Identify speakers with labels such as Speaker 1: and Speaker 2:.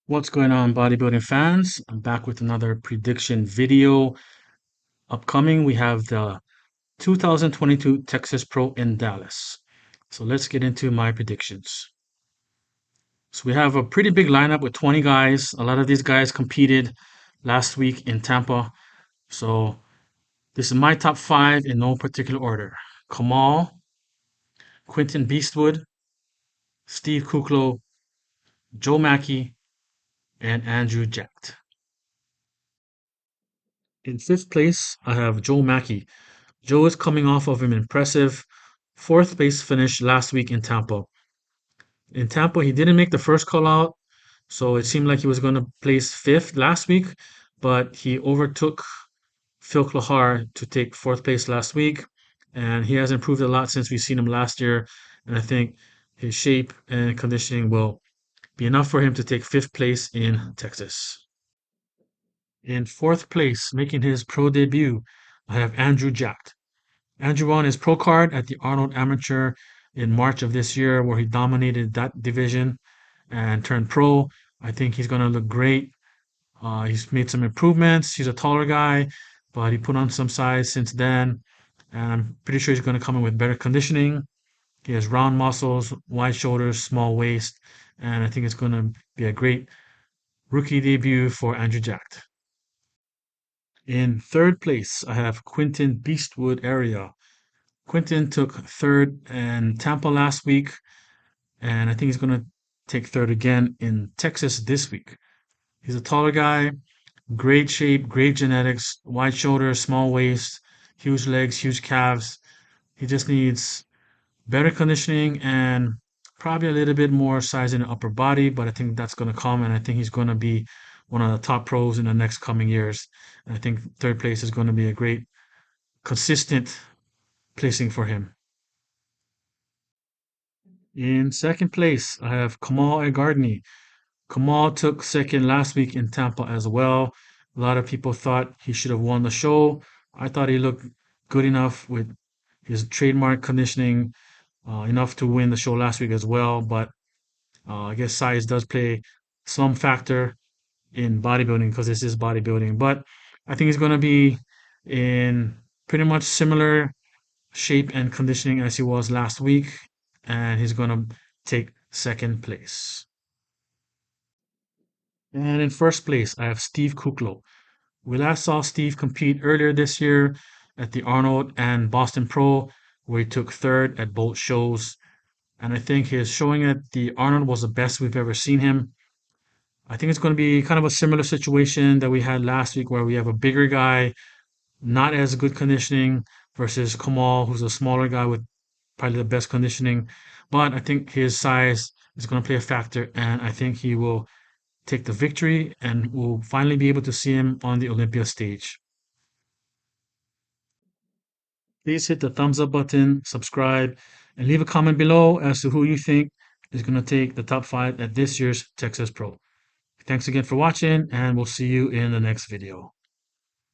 Speaker 1: What's going on, bodybuilding fans? I'm back with another prediction video. Upcoming, we have the 2022 Texas Pro in Dallas. So let's get into my predictions. So we have a pretty big lineup with 20 guys. A lot of these guys competed last week in Tampa. So this is my top five in no particular order. Kamal, Quentin Beastwood, Steve Koklow, Joe Mackey, and Andrew Jacked. In fifth place, I have Joe Mackey. Joe is coming off of an impressive fourth place finish last week in Tampa. In Tampa, he didn't make the first call out, so it seemed like he was going to place fifth last week, but he overtook Phil Klahar to take fourth place last week, and he has improved a lot since we've seen him last year. And I think his shape and conditioning will be enough for him to take fifth place in Texas. In fourth place, making his pro debut, I have Andrew Jacked. Andrew won his pro card at the Arnold Amateur in March of this year, where he dominated that division and turned pro. I think he's going to look great. He's made some improvements. He's a taller guy, but he put on some size since then. And I'm pretty sure he's going to come in with better conditioning. He has round muscles, wide shoulders, small waist, and I think it's going to be a great rookie debut for Andrew Jacked. In third place, I have Quentin Beastwood area. Quentin took third in Tampa last week, and I think he's going to take third again in Texas this week. He's a taller guy, great shape, great genetics, wide shoulders, small waist, huge legs, huge calves. He just needs better conditioning and probably a little bit more size in the upper body, but I think that's going to come, and I think he's going to be one of the top pros in the next coming years. And I think third place is going to be a great, consistent placing for him. In second place, I have Kamal Er. Kamal took second last week in Tampa as well. A lot of people thought he should have won the show. I thought he looked good enough with his trademark conditioning, enough to win the show last week as well. But I guess size does play some factor in bodybuilding because this is bodybuilding. But I think he's going to be in pretty much similar shape and conditioning as he was last week, and he's going to take second place. And in first place, I have Steve Koklow. We last saw Steve compete earlier this year at the Arnold and Boston Pro, where he took third at both shows. And I think his showing at the Arnold was the best we've ever seen him. I think it's going to be kind of a similar situation that we had last week, where we have a bigger guy, not as good conditioning, versus Kamal, who's a smaller guy with probably the best conditioning. But I think his size is going to play a factor, and I think he will take the victory and we'll finally be able to see him on the Olympia stage. Please hit the thumbs up button, subscribe, and leave a comment below as to who you think is going to take the top five at this year's Texas Pro. Thanks again for watching, and we'll see you in the next video.